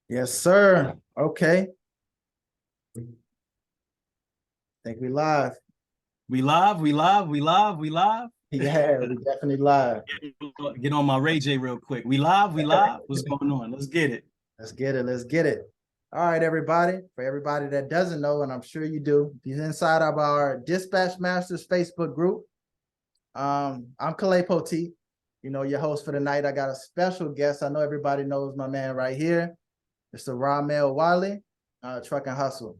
Yes, sir. Okay. I think we live. We live, we live, we live, we live. Yeah, we definitely live. Get on my Ray J real quick. We live, we live. What's going on? Let's get it. Let's get it. Let's get it. All right, everybody. For everybody that doesn't know, and I'm sure you do, if you're inside of our Dispatch Masters Facebook group, I'm Kalei Poteat, your host for the night. I got a special guest. I know everybody knows my man right here. Mr. Rahmel Wattley, Truck and Hustle.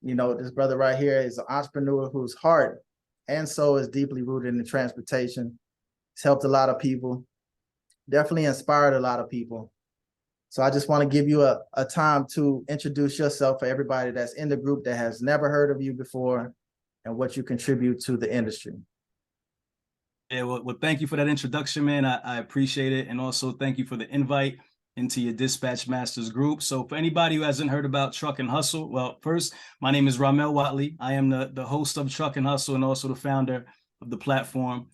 This brother right here is an entrepreneur whose heart and soul is deeply rooted in transportation. He's helped a lot of people, definitely inspired a lot of people. So I just want to give you a time to introduce yourself for everybody that's in the group that has never heard of you before and what you contribute to the industry. Yeah, well, thank you for that introduction, man. I appreciate it. And also thank you for the invite into your Dispatch Masters group. So for anybody who hasn't heard about Truck and Hustle, well, first, my name is Rahmel Wattley. I am the host of Truck and Hustle and also the founder of the platform.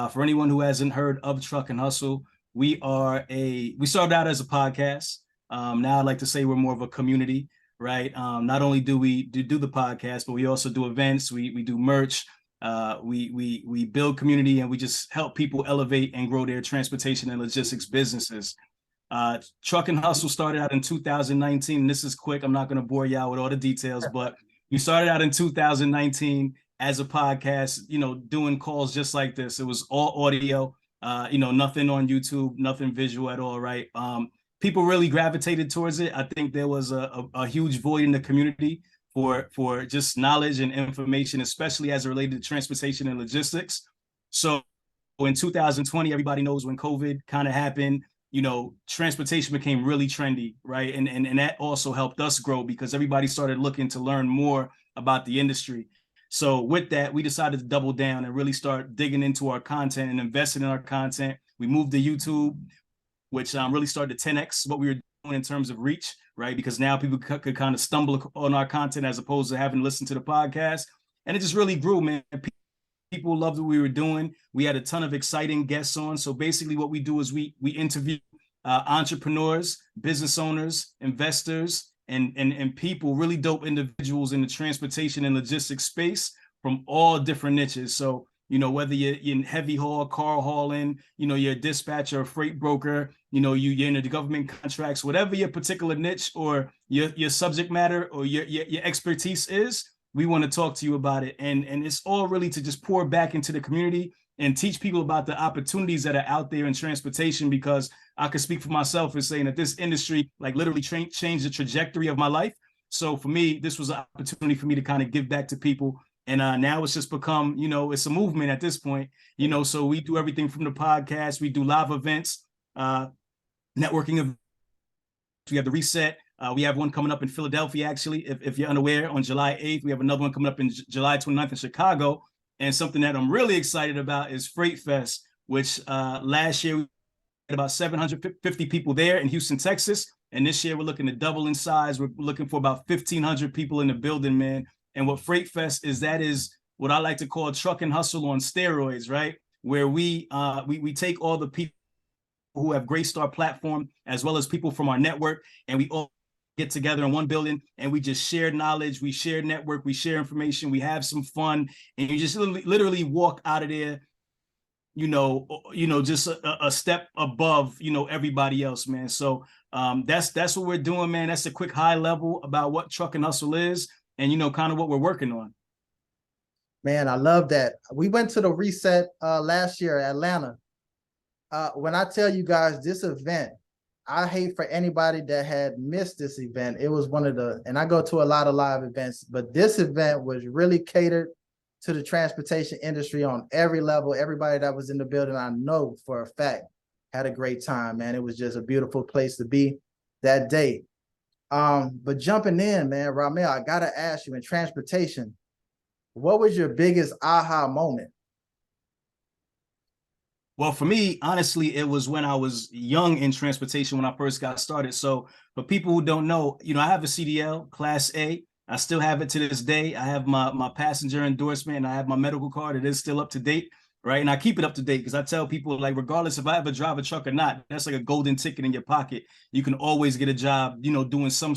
For anyone who hasn't heard of Truck and Hustle, we started out as a podcast. Now I'd like to say we're more of a community, right? Not only do we do the podcast, but we also do events, we do merch, we build community, and we just help people elevate and grow their transportation and logistics businesses. Truck and Hustle started out in 2019. This is quick. I'm not going to bore you out with all the details, but we started out in 2019 as a podcast, doing calls just like this. It was all audio, nothing on YouTube, nothing visual at all, right? People really gravitated towards it. I think there was a huge void in the community for just knowledge and information, especially as it related to transportation and logistics. So in 2020, everybody knows when COVID kind of happened, transportation became really trendy, right? And that also helped us grow because everybody started looking to learn more about the industry. So with that, we decided to double down and really start digging into our content and investing in our content. We moved to YouTube, which really started to 10x what we were doing in terms of reach, right? Because now people could kind of stumble on our content as opposed to having to listen to the podcast. And it just really grew, man. People loved what we were doing. We had a ton of exciting guests on. So basically what we do is we interview entrepreneurs, business owners, investors, and people, really dope individuals in the transportation and logistics space from all different niches. So, whether you're in heavy haul, car hauling, you're a dispatcher, a freight broker, you're in the government contracts, whatever your particular niche or your subject matter or your expertise is, we want to talk to you about it. And it's all really to just pour back into the community and teach people about the opportunities that are out there in transportation, because I could speak for myself in saying that this industry like literally changed the trajectory of my life. So for me, this was an opportunity for me to kind of give back to people. And now it's just become, it's a movement at this point, so we do everything from the podcast. We do live events, networking events. We have the Reset. We have one coming up in Philadelphia, actually, if you're unaware, on July 8th. We have another one coming up in July 29th in Chicago. And something that I'm really excited about is Freight Fest, which last year we had about 750 people there in Houston, Texas. And this year we're looking to double in size. We're looking for about 1,500 people in the building, man. And what Freight Fest is, that is what I like to call Truck and Hustle on steroids, right? Where we take all the people who have Greystar platform, as well as people from our network, and we all get together in one building and we just share knowledge, we share network, we share information, we have some fun, and you just literally walk out of there, just a step above, everybody else, man. So that's what we're doing, man. That's a quick high level about what Truck and Hustle is, and kind of what we're working on. Man, I love that. We went to the Reset last year at Atlanta. When I tell you guys this event, I hate for anybody that had missed this event. It was and I go to a lot of live events, but this event was really catered to the transportation industry on every level. Everybody that was in the building, I know for a fact, had a great time, man. It was just a beautiful place to be that day. But jumping in, man, Rahmel, I gotta ask you, in transportation, what was your biggest aha moment? Well, for me, honestly, it was when I was young in transportation when I first got started. So for people who don't know, I have a CDL Class A. I still have it to this day. I have my passenger endorsement and I have my medical card. It is still up to date. right? And I keep it up to date because I tell people, like, regardless if I ever drive a truck or not, that's like a golden ticket in your pocket. You can always get a job, doing some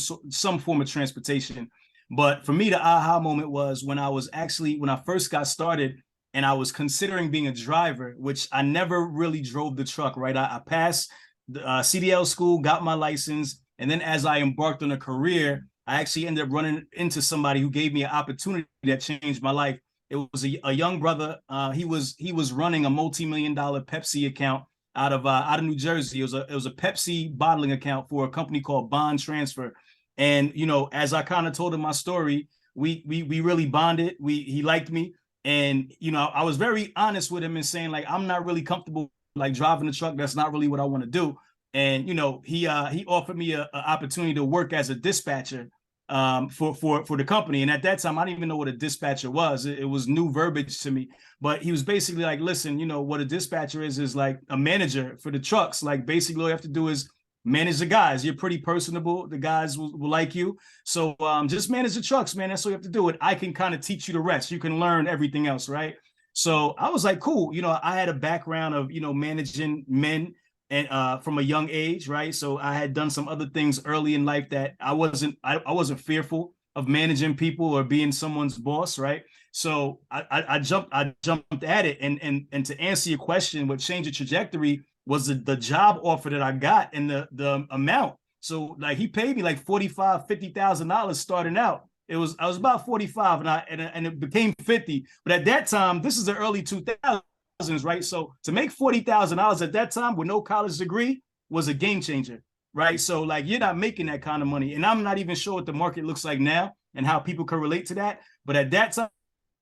form of transportation. But for me, the aha moment was when I first got started and I was considering being a driver, which I never really drove the truck, right? I passed the CDL school, got my license. And then as I embarked on a career, I actually ended up running into somebody who gave me an opportunity that changed my life. It was a young brother. He was running a multi-million-dollar Pepsi account out of New Jersey. It was a Pepsi bottling account for a company called Bond Transfer. And as I kind of told him my story, we really bonded. He liked me, and I was very honest with him and saying, like, I'm not really comfortable like driving a truck. That's not really what I want to do. And he offered me a opportunity to work as a dispatcher for the company. And at that time, I didn't even know what a dispatcher was. It was new verbiage to me. But he was basically like, listen, what a dispatcher is like a manager for the trucks. Like, basically all you have to do is manage the guys. You're pretty personable. The guys will like you. So just manage the trucks, man. That's all you have to do. And I can kind of teach you the rest. You can learn everything else, right? So I was like, cool. I had a background of, managing men and from a young age, right? So I had done some other things early in life that I wasn't fearful of managing people or being someone's boss, right? So I jumped at it, and to answer your question, what changed the trajectory was the job offer that I got and the amount. So like he paid me like $45,000-$50,000 starting out. I was about 45 and it became 50. But at that time, this is the early 2000s, right? So to make $40,000 at that time with no college degree was a game changer, right? So like you're not making that kind of money. And I'm not even sure what the market looks like now and how people can relate to that. But at that time,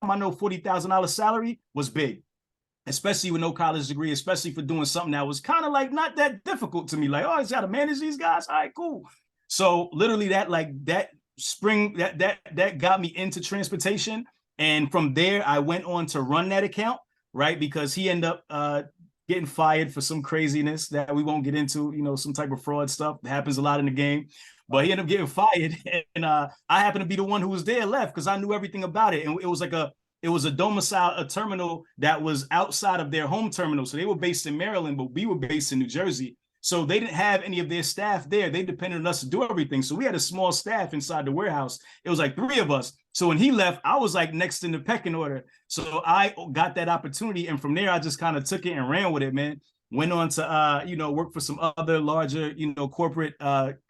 I know $40,000 salary was big, especially with no college degree, especially for doing something that was kind of like not that difficult to me. Like, oh, I just got to manage these guys. All right, cool. So literally that spring, that got me into transportation. And from there, I went on to run that account, right? Because he ended up getting fired for some craziness that we won't get into, some type of fraud stuff that happens a lot in the game. But he ended up getting fired. And I happened to be the one who was there left because I knew everything about it. And it was a domicile, a terminal that was outside of their home terminal. So they were based in Maryland, but we were based in New Jersey. So they didn't have any of their staff there. They depended on us to do everything. So we had a small staff inside the warehouse. It was like 3 of us. So when he left, I was like next in the pecking order. So I got that opportunity. And from there, I just kind of took it and ran with it, man. Went on to, work for some other larger, corporate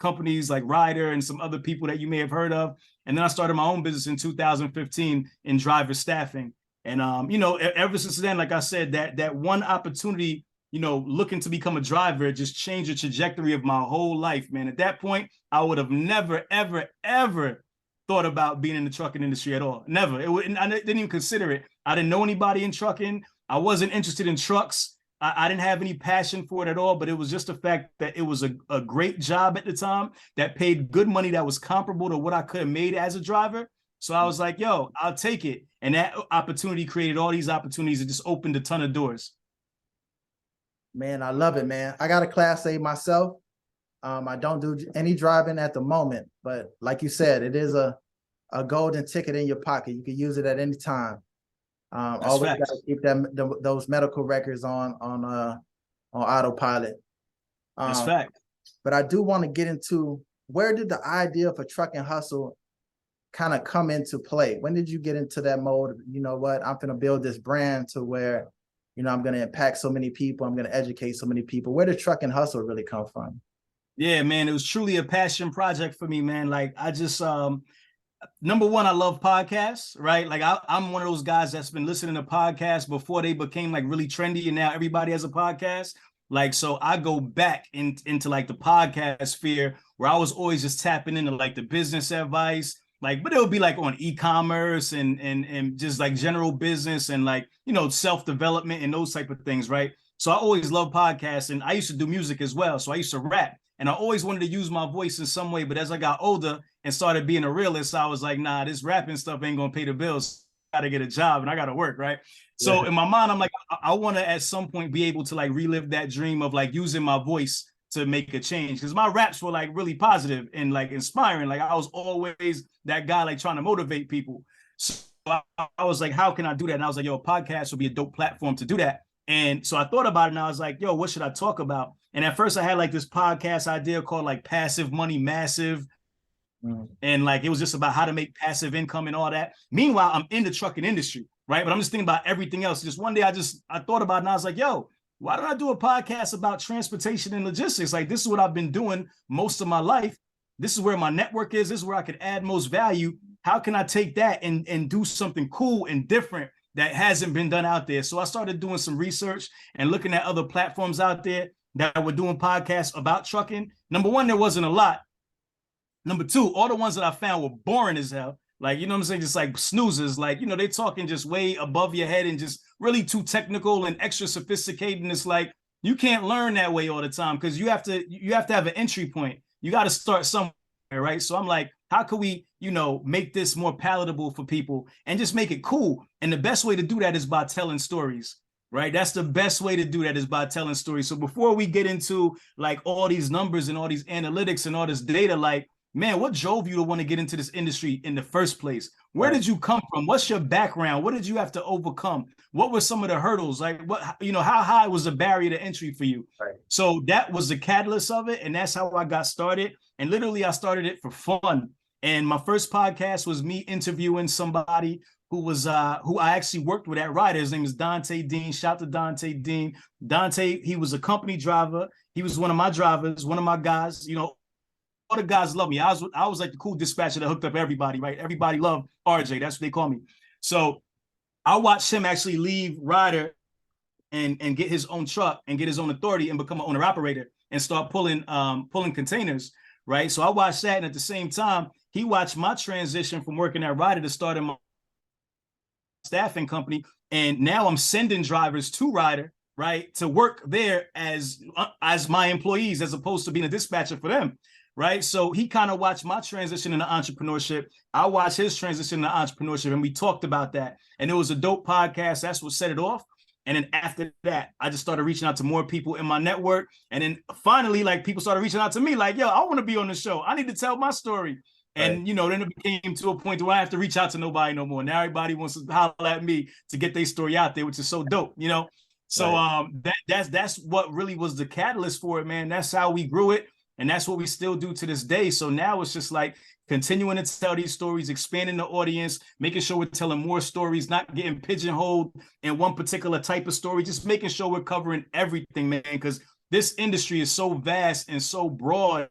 companies like Ryder and some other people that you may have heard of. And then I started my own business in 2015 in driver staffing. And, ever since then, like I said, that one opportunity, looking to become a driver just changed the trajectory of my whole life, man. At that point, I would have never, ever, ever thought about being in the trucking industry at all. Never. I didn't even consider it. I didn't know anybody in trucking. I wasn't interested in trucks. I didn't have any passion for it at all, but it was just the fact that it was a great job at the time that paid good money that was comparable to what I could have made as a driver. So I was like, yo, I'll take it. And that opportunity created all these opportunities. It just opened a ton of doors. Man, I love it, man. I got a Class A myself. I don't do any driving at the moment, but like you said, it is a golden ticket in your pocket. You can use it at any time. Always got to keep those medical records on autopilot. That's fact. But I do want to get into, where did the idea for Truck and Hustle kind of come into play? When did you get into that mode? You know what? I'm going to build this brand to where, I'm going to impact so many people. I'm going to educate so many people. Where did Truck and Hustle really come from? Yeah, man, it was truly a passion project for me, man. Like I just, number one, I love podcasts, right? Like I'm one of those guys that's been listening to podcasts before they became like really trendy, and now everybody has a podcast. Like, so I go back into like the podcast sphere where I was always just tapping into like the business advice, like, but it would be like on e-commerce and just like general business and like, self-development and those type of things, right? So I always loved podcasts, and I used to do music as well. So I used to rap, and I always wanted to use my voice in some way. But as I got older and started being a realist, I was like, nah, this rapping stuff ain't gonna pay the bills. I gotta get a job and I gotta work, right? Yeah. So in my mind, I'm like, I want to at some point be able to like relive that dream of like using my voice to make a change, because my raps were like really positive and like inspiring. Like I was always that guy like trying to motivate people. I was like, how can I do that? And I was like, yo, a podcast would be a dope platform to do that. And so I thought about it and I was like, yo, what should I talk about? And at first I had like this podcast idea called like Passive Money Massive. And like, it was just about how to make passive income and all that. Meanwhile, I'm in the trucking industry, right? But I'm just thinking about everything else. Just one day I thought about it and I was like, yo, why don't I do a podcast about transportation and logistics? Like, this is what I've been doing most of my life. This is where my network is. This is where I could add most value. How can I take that and do something cool and different that hasn't been done out there? So I started doing some research and looking at other platforms out there that were doing podcasts about trucking. Number one, there wasn't a lot. Number two, all the ones that I found were boring as hell. Like, you know what I'm saying? Just like snoozes, like, you know, they're talking just way above your head and just really too technical and extra sophisticated. And it's like, you can't learn that way all the time because you have to have an entry point. You got to start somewhere, right? So I'm like, how can we, you know, make this more palatable for people and just make it cool? And the best way to do that is by telling stories, right? That's the best way to do that is by telling stories. So before we get into like all these numbers and all these analytics and all this data, like, man, what drove you to want to get into this industry in the first place? Where did you come from? What's your background? What did you have to overcome? What were some of the hurdles? Like, what, you know, how high was the barrier to entry for you? Right. So that was the catalyst of it. And that's how I got started. And literally I started it for fun. And my first podcast was me interviewing somebody who I actually worked with at Ryder. His name is Dante Dean. Shout out to Dante Dean. Dante, he was a company driver. He was one of my drivers, one of my guys, you know. All the guys love me. I was like the cool dispatcher that hooked up everybody, right? Everybody loved RJ. That's what they call me. So I watched him actually leave Ryder and get his own truck and get his own authority and become an owner operator and start pulling containers, right? So I watched that, and at the same time, he watched my transition from working at Ryder to starting my staffing company, and now I'm sending drivers to Ryder, right, to work there as my employees as opposed to being a dispatcher for them. Right. So he kind of watched my transition into entrepreneurship. I watched his transition into entrepreneurship, and we talked about that. And it was a dope podcast. That's what set it off. And then after that, I just started reaching out to more people in my network. And then finally, like, people started reaching out to me like, yo, I want to be on the show. I need to tell my story. And, right. You know, then it became to a point where I have to reach out to nobody no more. Now everybody wants to holler at me to get their story out there, which is so dope, you know? So right. That's what really was the catalyst for it, man. That's how we grew it. And that's what we still do to this day. So now it's just like continuing to tell these stories, expanding the audience, making sure we're telling more stories, not getting pigeonholed in one particular type of story, just making sure we're covering everything, man, because this industry is so vast and so broad,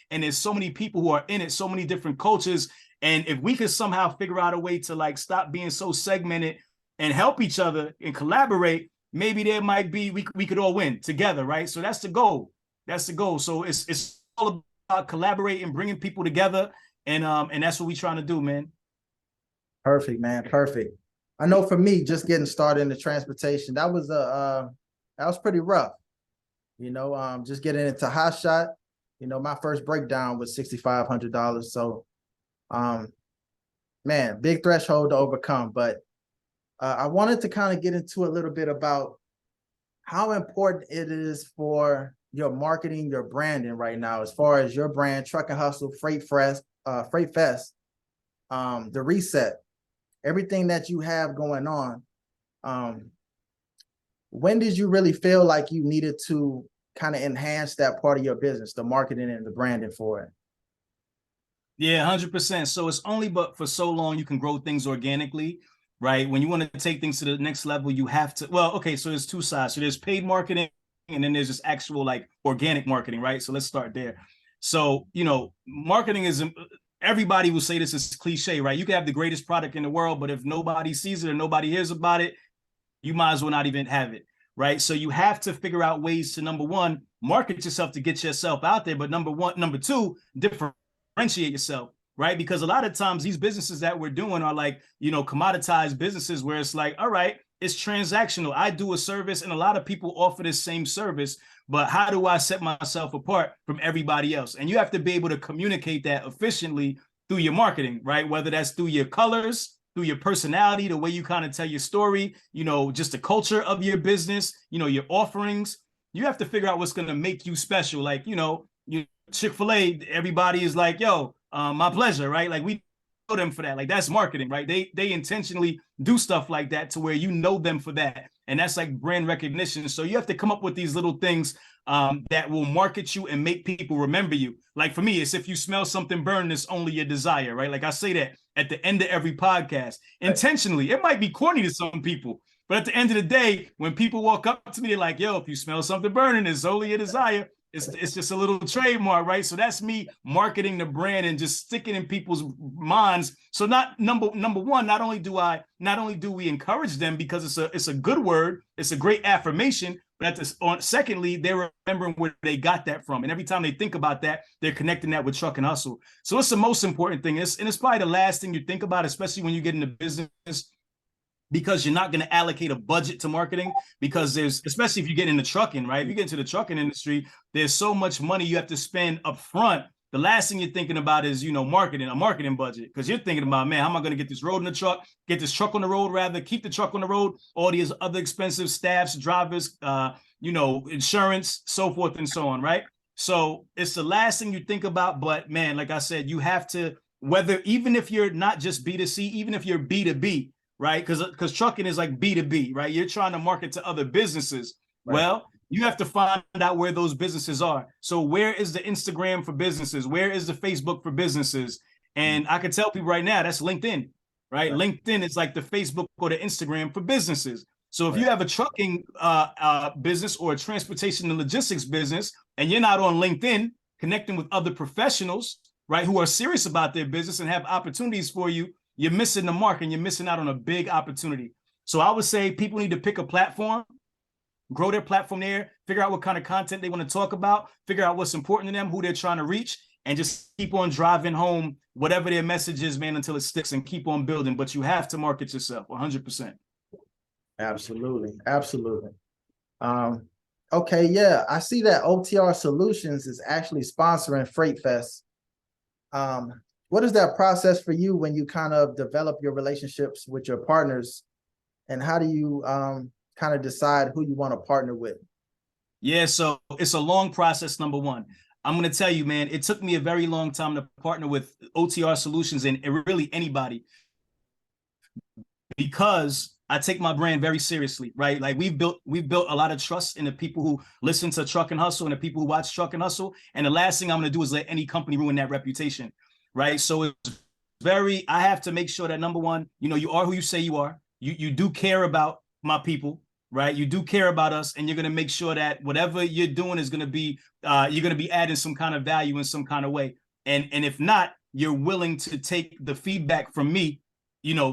and there's so many people who are in it, so many different cultures. And if we could somehow figure out a way to like stop being so segmented and help each other and collaborate, maybe there might be, we could all win together, right? So that's the goal. That's the goal. So it's all about collaborating, bringing people together, and that's what we're trying to do, man. Perfect, man. Perfect. I know for me, just getting started in the transportation, that was pretty rough. You know, just getting into hot shot. You know, my first breakdown was $6,500. So, man, big threshold to overcome. But I wanted to kind of get into a little bit about how important it is for your marketing, your branding right now, as far as your brand, Truck and Hustle, Freight Fest, the reset, everything that you have going on. When did you really feel like you needed to kind of enhance that part of your business, the marketing and the branding for it? Yeah, 100%. So it's only but for so long you can grow things organically, right? When you want to take things to the next level, you have to, well, okay, so there's two sides. So there's paid marketing, and then there's just actual like organic marketing, right? So let's start there. So, you know, marketing is, everybody will say this is cliche, right? You can have the greatest product in the world, but if nobody sees it or nobody hears about it, you might as well not even have it, right? So you have to figure out ways to, number one, market yourself to get yourself out there. But number two, differentiate yourself, right? Because a lot of times these businesses that we're doing are like, you know, commoditized businesses where it's like, all right, it's transactional. I do a service and a lot of people offer this same service, but how do I set myself apart from everybody else? And you have to be able to communicate that efficiently through your marketing, right? Whether that's through your colors, through your personality, the way you kind of tell your story, you know, just the culture of your business, you know, your offerings. You have to figure out what's going to make you special. Like, you know, Chick-fil-A, everybody is like, yo, my pleasure, right? Like we them for that. Like that's marketing, right? They intentionally do stuff like that to where you know them for that. And that's like brand recognition. So you have to come up with these little things that will market you and make people remember you. Like for me, it's if you smell something burning, it's only your desire, right? Like I say that at the end of every podcast intentionally. It might be corny to some people, but at the end of the day, when people walk up to me, they're like, yo, if you smell something burning, it's only your desire. It's just a little trademark, right? So that's me marketing the brand and just sticking in people's minds. So number one, not only do we encourage them because it's a good word, it's a great affirmation, but secondly, they're remembering where they got that from. And every time they think about that, they're connecting that with Truck and Hustle. So it's the most important thing. And it's probably the last thing you think about, especially when you get into business, because you're not going to allocate a budget to marketing, because especially if you get into trucking, right? If you get into the trucking industry, there's so much money you have to spend up front. The last thing you're thinking about is, a marketing budget, because you're thinking about, man, how am I going to get this truck on the road, rather keep the truck on the road, all these other expensive staffs, drivers, insurance, so forth and so on, right? So it's the last thing you think about. But man, like I said, you have to, even if you're not just B2C, even if you're B2B, right? Because trucking is like B2B, right? You're trying to market to other businesses. Right. Well, you have to find out where those businesses are. So where is the Instagram for businesses? Where is the Facebook for businesses? And I can tell people right now, that's LinkedIn, right? LinkedIn is like the Facebook or the Instagram for businesses. So if you have a trucking business or a transportation and logistics business, and you're not on LinkedIn connecting with other professionals, right, who are serious about their business and have opportunities for you, you're missing the mark and you're missing out on a big opportunity. So I would say people need to pick a platform, grow their platform there, figure out what kind of content they want to talk about, figure out what's important to them, who they're trying to reach, and just keep on driving home whatever their message is, man, until it sticks, and keep on building. But you have to market yourself 100%. Absolutely. Absolutely. Okay. Yeah. I see that OTR Solutions is actually sponsoring Freight Fest. What is that process for you when you kind of develop your relationships with your partners, and how do you kind of decide who you want to partner with? Yeah, so it's a long process, number one. I'm going to tell you, man, it took me a very long time to partner with OTR Solutions and really anybody, because I take my brand very seriously, right? Like we've built a lot of trust in the people who listen to Truck and Hustle and the people who watch Truck and Hustle. And the last thing I'm going to do is let any company ruin that reputation. Right. So it's I have to make sure that, number one, you are who you say you are. You do care about my people, right? You do care about us, and you're going to make sure that whatever you're doing is going to be, you're going to be adding some kind of value in some kind of way. And if not, you're willing to take the feedback from me,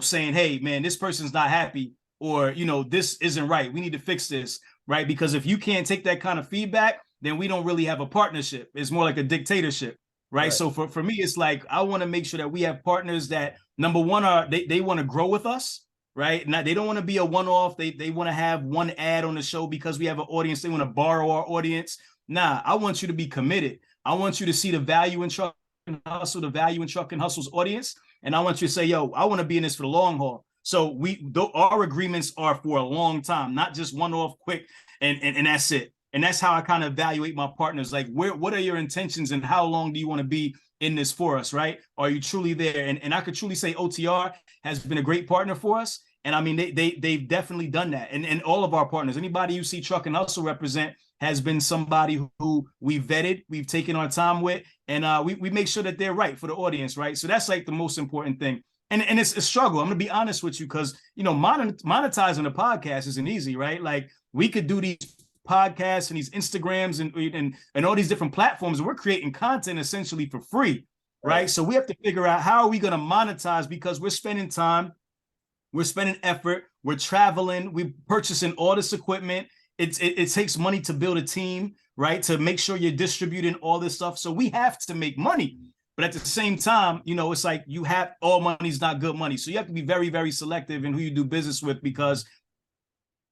saying, hey, man, this person's not happy, or, this isn't right. We need to fix this, right? Because if you can't take that kind of feedback, then we don't really have a partnership. It's more like a dictatorship. Right. So for me, it's like, I want to make sure that we have partners that, number one, they want to grow with us. Right. Now, they don't want to be a one-off. They want to have one ad on the show because we have an audience. They want to borrow our audience. Nah, I want you to be committed. I want you to see the value in Truck and Hustle, the value in Truck and Hustle's audience. And I want you to say, yo, I want to be in this for the long haul. So our agreements are for a long time, not just one-off quick and that's it. And that's how I kind of evaluate my partners. Like, what are your intentions and how long do you want to be in this for us, right? Are you truly there? And I could truly say OTR has been a great partner for us. And I mean, they've definitely done that. And all of our partners, anybody you see Truck and Hustle represent, has been somebody who we vetted, we've taken our time with, and we make sure that they're right for the audience, right? So that's like the most important thing. And it's a struggle. I'm going to be honest with you, because, monetizing a podcast isn't easy, right? Like, we could do these podcasts and these Instagrams and all these different platforms, and we're creating content essentially for free, right? So we have to figure out, how are we going to monetize, because we're spending time, we're spending effort, we're traveling, we're purchasing all this equipment. It takes money to build a team, right? To make sure you're distributing all this stuff. So we have to make money. But at the same time, it's like, all money's not good money. So you have to be very, very selective in who you do business with, because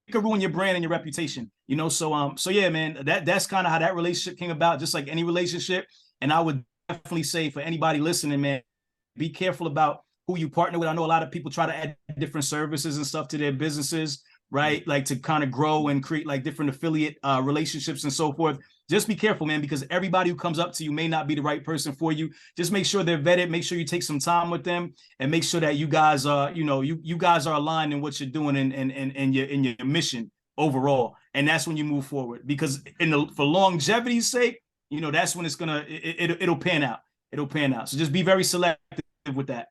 it could ruin your brand and your reputation, So yeah, man, that's kind of how that relationship came about, just like any relationship. And I would definitely say, for anybody listening, man, be careful about who you partner with. I know a lot of people try to add different services and stuff to their businesses, right? Like, to kind of grow and create like different affiliate relationships and so forth. just be careful, man, because everybody who comes up to you may not be the right person for you. Just make sure they're vetted. Make sure you take some time with them, and make sure that you guys are, you guys are aligned in what you're doing and your mission overall. And that's when you move forward, because for longevity's sake, that's when it'll pan out. It'll pan out. So just be very selective with that.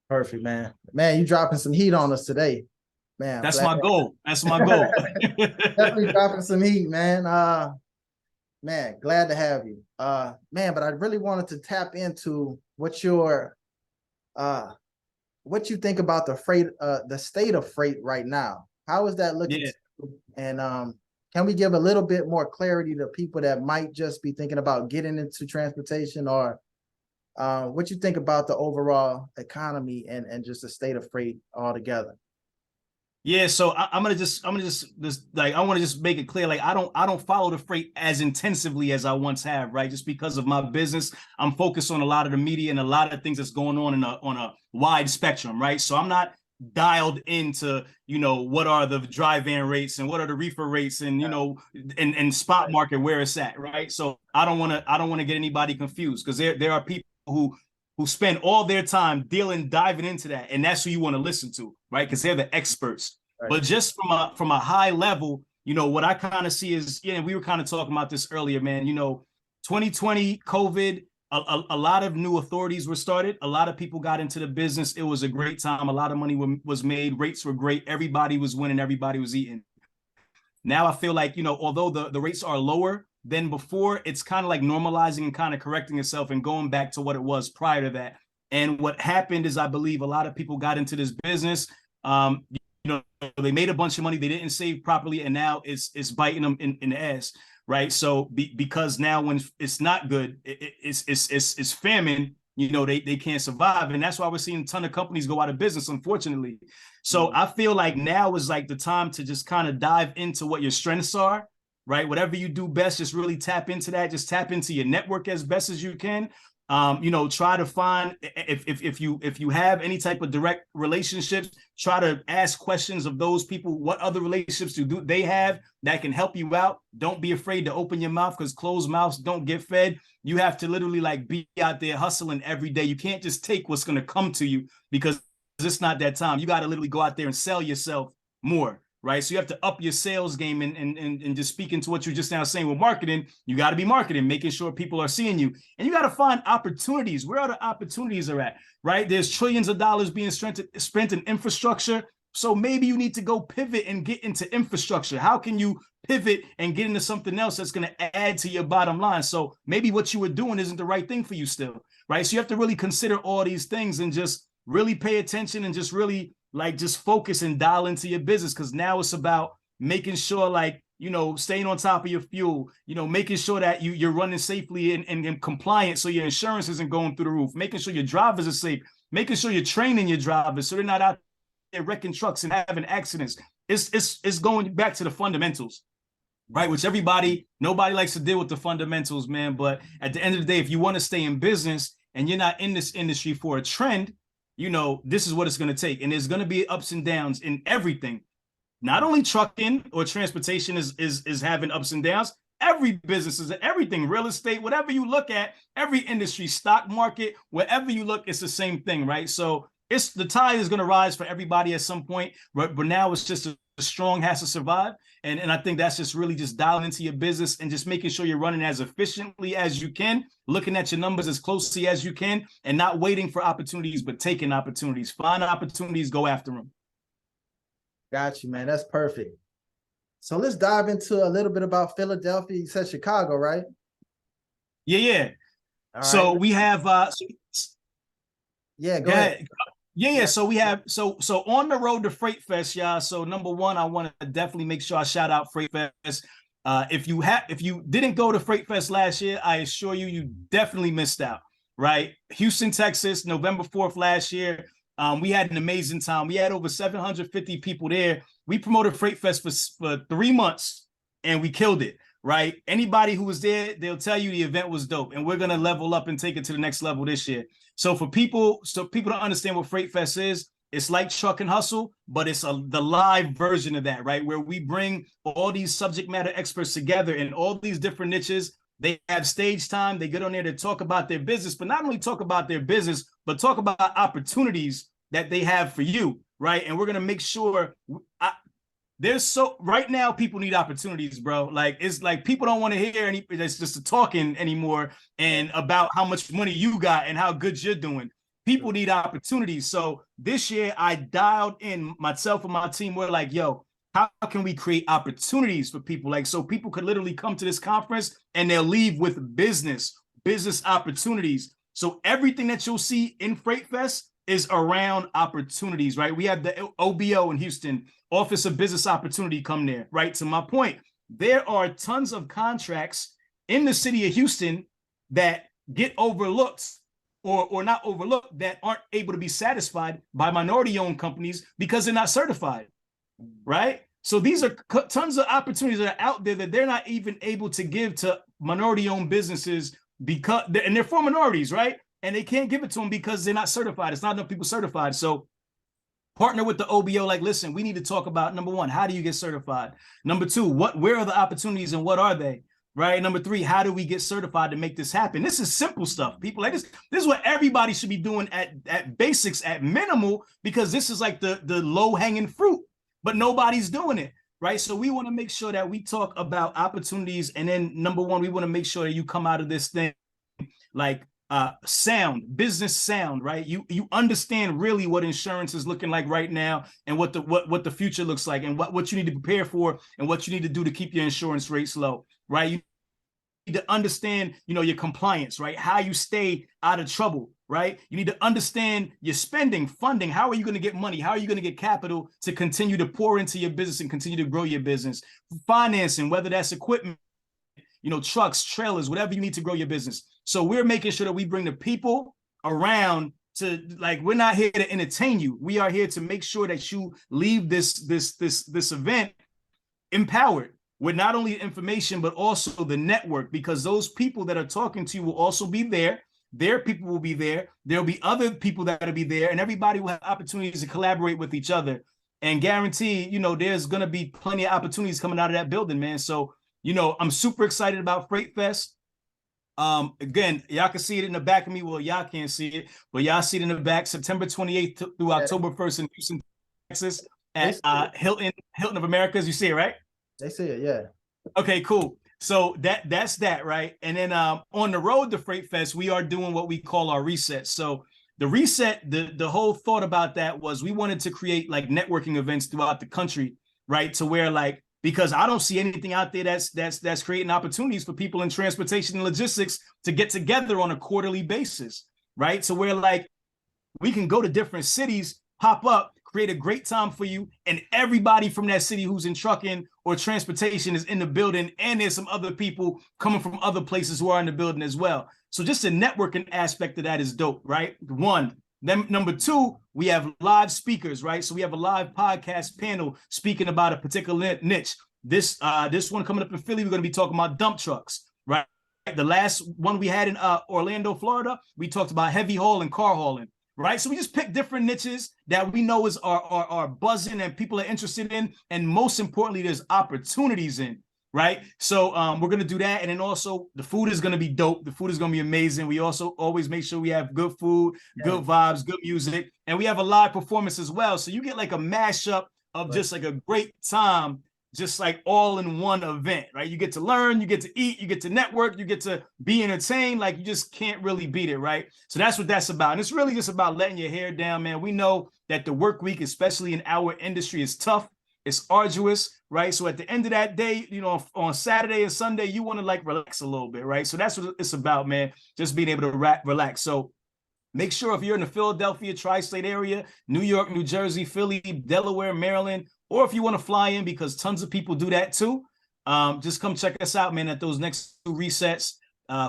Perfect, man. Man, you dropping some heat on us today. Man, that's my goal. That's my goal. Definitely dropping some heat, man. Man, glad to have you. Man, but I really wanted to tap into what you think about the freight, the state of freight right now. How is that looking? Yeah. And can we give a little bit more clarity to people that might just be thinking about getting into transportation, or what you think about the overall economy and just the state of freight altogether? Yeah, so I'm gonna just like, I want to just make it clear, like I don't follow the freight as intensively as I once have, right? Just because of my business, I'm focused on a lot of the media and a lot of things that's going on a wide spectrum, right? So I'm not dialed into, what are the dry van rates and what are the reefer rates and and spot market where it's at, right? So I don't want to get anybody confused, because there are people who spend all their time diving into that, and that's who you want to listen to, right? Because they're the experts. Right. But just from a high level, what I kind of see is, we were kind of talking about this earlier, man. 2020 COVID, a lot of new authorities were started. A lot of people got into the business. It was a great time. A lot of money was made. Rates were great. Everybody was winning. Everybody was eating. Now I feel like, although the rates are lower than before, it's kind of like normalizing and kind of correcting itself and going back to what it was prior to that. And what happened is, I believe a lot of people got into this business. They made a bunch of money. They didn't save properly, and now it's biting them in the ass, right? So because now when it's not good, it's famine. They can't survive, and that's why we're seeing a ton of companies go out of business, unfortunately. So I feel like now is like the time to just kind of dive into what your strengths are, right? Whatever you do best, just really tap into that. Just tap into your network as best as you can. Try to find, if you have any type of direct relationships, try to ask questions of those people. What other relationships do they have that can help you out? Don't be afraid to open your mouth, because closed mouths don't get fed. You have to literally like be out there hustling every day. You can't just take what's going to come to you, because it's not that time. You got to literally go out there and sell yourself more, right? So you have to up your sales game, and just speaking to what you're just now saying with marketing, you got to be marketing, making sure people are seeing you, and you got to find opportunities. Where are the opportunities are at, right? There's trillions of dollars being spent in infrastructure. So maybe you need to go pivot and get into infrastructure. How can you pivot and get into something else that's going to add to your bottom line? So maybe what you were doing isn't the right thing for you still, right? So you have to really consider all these things and just really pay attention and just really just focus and dial into your business, because now it's about making sure staying on top of your fuel, making sure that you're running safely and compliant, so your insurance isn't going through the roof, making sure your drivers are safe, making sure you're training your drivers so they're not out there wrecking trucks and having accidents. It's going back to the fundamentals, right? Which nobody likes to deal with the fundamentals, man. But at the end of the day, if you want to stay in business and you're not in this industry for a trend, this is what it's going to take. And there's going to be ups and downs in everything. Not only trucking or transportation is having ups and downs. Every business is everything, real estate, whatever you look at, every industry, stock market, wherever you look, it's the same thing, right? So the tide is going to rise for everybody at some point, but now it's just a strong has to survive. And I think that's just really just dialing into your business and just making sure you're running as efficiently as you can, looking at your numbers as closely as you can, and not waiting for opportunities, but taking opportunities. Find opportunities, go after them. Got you, man. That's perfect. So let's dive into a little bit about Philadelphia. You said Chicago, right? Yeah. All so right. We have yeah, go ahead. Yeah. So we have so on the road to Freight Fest, y'all. So number one, I want to definitely make sure I shout out Freight Fest. If you didn't go to Freight Fest last year, I assure you definitely missed out. Right, Houston, Texas, November 4th last year. We had an amazing time. We had over 750 people there. We promoted Freight Fest for 3 months, and we killed it. Right, anybody who was there, they'll tell you the event was dope, and we're gonna level up and take it to the next level this year. So for people to understand what Freight Fest is, It's like Truck and Hustle, but it's the live version of that, right? Where we bring all these subject matter experts together in all these different niches. They have stage time. They get on there to talk about their business, but not only talk about their business, but talk about opportunities that they have for you, right? And we're going to make sure right now people need opportunities, bro. Like, it's like people don't want to hear it's just talking anymore and about how much money you got and how good you're doing. People need opportunities. So this year I dialed in, myself and my team. We're like, yo, how can we create opportunities for people? Like, so people could literally come to this conference and they'll leave with business opportunities. So everything that you'll see in Freight Fest is around opportunities, right? We have the OBO in Houston, Office of Business Opportunity, come there, right? To my point, there are tons of contracts in the city of Houston that get overlooked or not overlooked, that aren't able to be satisfied by minority-owned companies because they're not certified, right? So these are tons of opportunities that are out there that they're not even able to give to minority-owned businesses and they're for minorities, right? And they can't give it to them because they're not certified. It's not enough people certified. So partner with the OBO, like, listen, we need to talk about, number one, how do you get certified? Number two, where are the opportunities and what are they? Right. Number three, how do we get certified to make this happen? This is simple stuff. People like this. This is what everybody should be doing at basics, at minimal, because this is like the low hanging fruit, but nobody's doing it. Right. So we want to make sure that we talk about opportunities. And then number one, we want to make sure that you come out of this thing like business sound, right? You understand really what insurance is looking like right now and what the future looks like and what you need to prepare for and what you need to do to keep your insurance rates low, right? You need to understand, your compliance, right? How you stay out of trouble, right? You need to understand your spending, funding. How are you going to get money? How are you going to get capital to continue to pour into your business and continue to grow your business? Financing, whether that's equipment, trucks, trailers, whatever you need to grow your business. So we're making sure that we bring the people around to, like, we're not here to entertain you. We are here to make sure that you leave this event empowered with not only information, but also the network, because those people that are talking to you will also be there. Their people will be there. There'll be other people that'll be there, and everybody will have opportunities to collaborate with each other. And guarantee, there's going to be plenty of opportunities coming out of that building, man. So, I'm super excited about Freight Fest. Again, y'all can see it in the back of me. Well, y'all can't see it, but y'all see it in the back. September 28th through October 1st in Houston, Texas, at Hilton of Americas. You see it, right? They see it, yeah. Okay, cool. So that's that, right? And then on the road to Freight Fest, we are doing what we call our reset. So the reset, the whole thought about that was we wanted to create like networking events throughout the country, right? To where, like, because I don't see anything out there that's creating opportunities for people in transportation and logistics to get together on a quarterly basis, right? So where, like, we can go to different cities, pop up, create a great time for you, and everybody from that city who's in trucking or transportation is in the building, and there's some other people coming from other places who are in the building as well. So just the networking aspect of that is dope, right? One. Then number two, we have live speakers, right? So we have a live podcast panel speaking about a particular niche. This one coming up in Philly, we're going to be talking about dump trucks, right? The last one we had in Orlando, Florida, we talked about heavy haul and car hauling, right? So we just pick different niches that we know are buzzing and people are interested in, and most importantly, there's opportunities in. Right. So we're going to do that. And then also the food is going to be dope. The food is going to be amazing. We also always make sure we have good food, good vibes, good music. And we have a live performance as well. So you get like a mashup of just like a great time, just like all in one event. Right. You get to learn, you get to eat, you get to network, you get to be entertained. Like, you just can't really beat it. Right. So that's what that's about. And it's really just about letting your hair down, man. We know that the work week, especially in our industry, is tough. It's arduous, right? So at the end of that day, on Saturday and Sunday, you want to like relax a little bit, right? So that's what it's about, man. Just being able to relax. So make sure if you're in the Philadelphia tri-state area, New York, New Jersey, Philly, Delaware, Maryland, or if you want to fly in, because tons of people do that too, just come check us out, man, at those next two resets,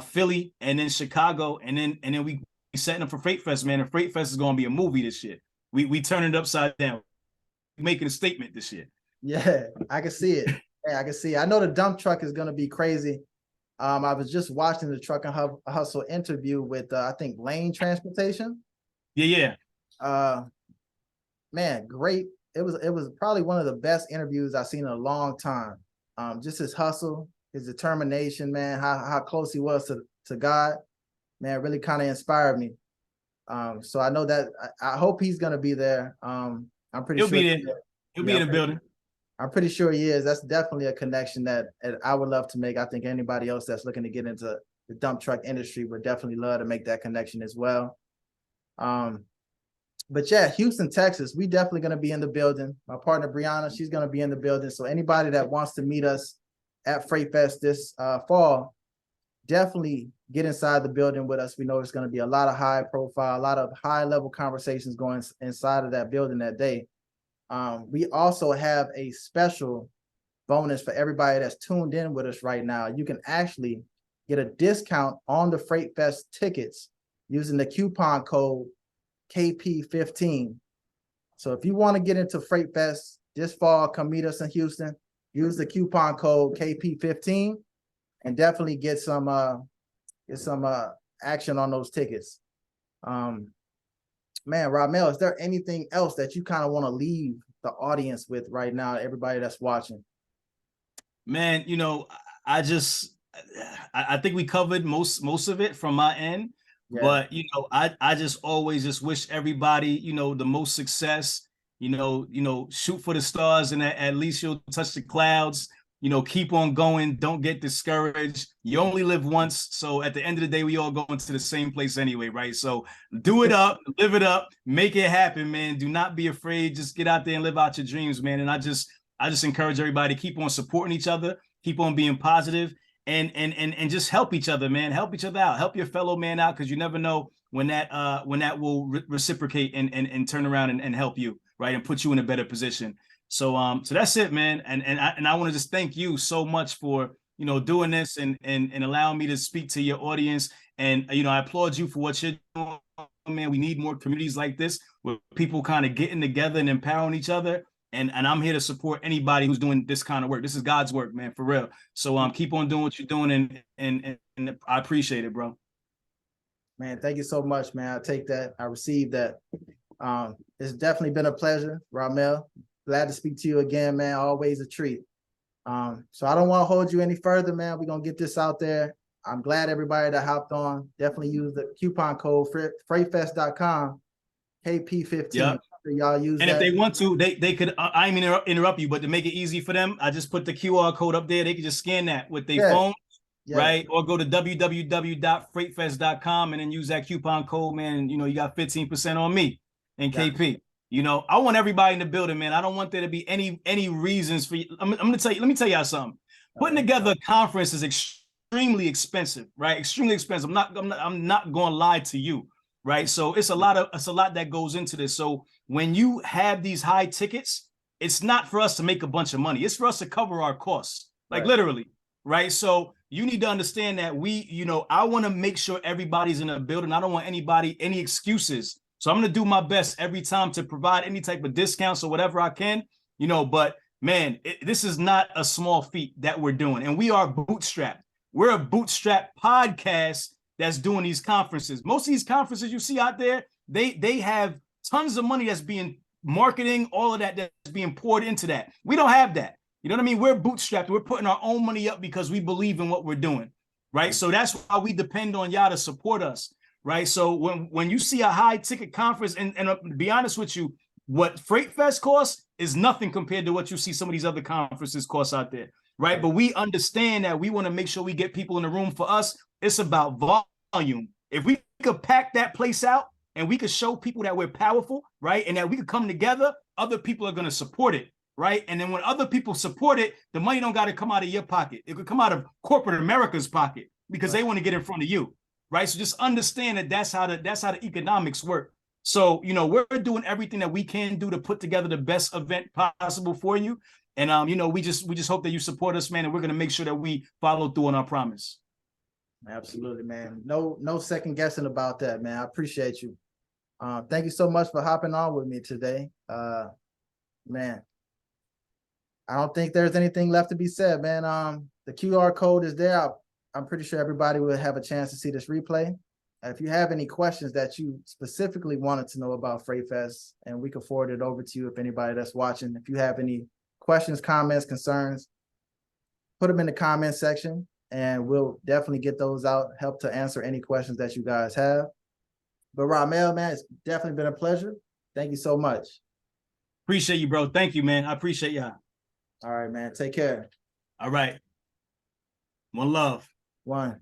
Philly and then Chicago, and then we setting up for Freight Fest, man. And Freight Fest is going to be a movie this year. We turn it upside down. Making a statement this year. Yeah, I can see it. Yeah, I can see it. I know the dump truck is going to be crazy. I was just watching the Truck and Hustle interview with I think Lane Transportation. Yeah. man, great. It was probably one of the best interviews I've seen in a long time. Just his hustle, his determination, man, how close he was to God, man, really kind of inspired me. So I know that I hope he's gonna be there. I'm pretty He'll sure be there. He'll be in the building. I'm pretty sure he is. That's definitely a connection that I would love to make. I think anybody else that's looking to get into the dump truck industry would definitely love to make that connection as well. But yeah, Houston, Texas, we definitely going to be in the building. My partner, Brianna, she's going to be in the building. So anybody that wants to meet us at Freight Fest this fall, definitely get inside the building with us. We know it's going to be a lot of high profile, a lot of high level conversations going inside of that building that day. We also have a special bonus for everybody that's tuned in with us right now. You can actually get a discount on the Freight Fest tickets using the coupon code KP15. So if you want to get into Freight Fest this fall, come meet us in Houston, use the coupon code KP15 and definitely get some action on those tickets. Man, Rahmel, is there anything else that you kind of want to leave the audience with right now, everybody that's watching? Man, I think we covered most of it from my end. Yeah. But I just always just wish everybody, the most success, shoot for the stars and at least you'll touch the clouds, keep on going, don't get discouraged. You only live once. So at the end of the day, we all go into the same place anyway, right? So do it up, live it up, make it happen, man. Do not be afraid. Just get out there and live out your dreams, man. And I just encourage everybody to keep on supporting each other, keep on being positive. And just help each other, man. Help each other out. Help your fellow man out, because you never know when that will reciprocate and turn around and help you, right, and put you in a better position. So that's it, man. And I want to just thank you so much for doing this and allowing me to speak to your audience. And I applaud you for what you're doing, man. We need more communities like this where people kind of getting together and empowering each other. And I'm here to support anybody who's doing this kind of work. This is God's work, man, for real. So keep on doing what you're doing, and I appreciate it, bro. Man, thank you so much, man. I take that. I received that. It's definitely been a pleasure, Rahmel. Glad to speak to you again, man. Always a treat. So I don't want to hold you any further, man. We're gonna get this out there. I'm glad everybody that hopped on. Definitely use the coupon code freightfest.com, KP15. Yep. Y'all use and that. If they want to, they could, I mean, interrupt you, but to make it easy for them, I just put the QR code up there. They can just scan that with their phone, right? Or go to www.freightfest.com and then use that coupon code, man. And, you got 15% on me and KP. I want everybody in the building, man. I don't want there to be any reasons for you. I'm going to tell you, let me tell y'all something. Putting together a conference is extremely expensive, right? Extremely expensive. I'm not going to lie to you. Right. So it's a lot that goes into this. So when you have these high tickets, it's not for us to make a bunch of money. It's for us to cover our costs, like literally. Right. So you need to understand that I want to make sure everybody's in the building. I don't want any excuses. So I'm going to do my best every time to provide any type of discounts or whatever I can, but man, this is not a small feat that we're doing. And we are bootstrapped. We're a bootstrap podcast that's doing these conferences. Most of these conferences you see out there, they have tons of money that's being marketing, all of that's being poured into that. We don't have that. You know what I mean? We're bootstrapped. We're putting our own money up because we believe in what we're doing, right? So that's why we depend on y'all to support us, right? So when you see a high ticket conference, and to be honest with you, what Freight Fest costs is nothing compared to what you see some of these other conferences cost out there, right? But we understand that we want to make sure we get people in the room. For us, it's about volume. If we could pack that place out and we could show people that we're powerful, right, and that we could come together, other people are going to support it, right? And then when other people support it, the money don't got to come out of your pocket. It could come out of corporate America's pocket because they want to get in front of you, right? So just understand that that's how the economics work. So, we're doing everything that we can do to put together the best event possible for you. And, we just hope that you support us, man. And we're going to make sure that we follow through on our promise. Absolutely, man. No second guessing about that, man. I appreciate you. Thank you so much for hopping on with me today. Man, I don't think there's anything left to be said, man. The QR code is there. I'm pretty sure everybody will have a chance to see this replay. if you have any questions that you specifically wanted to know about Freight Fest, and we can forward it over to you if anybody that's watching. If you have any questions, comments, concerns, put them in the comment section and we'll definitely get those out, help to answer any questions that you guys have. But Rahmel, man, it's definitely been a pleasure. Thank you so much. Appreciate you, bro. Thank you, man. I appreciate y'all. All right, man. Take care. All right. One love. One.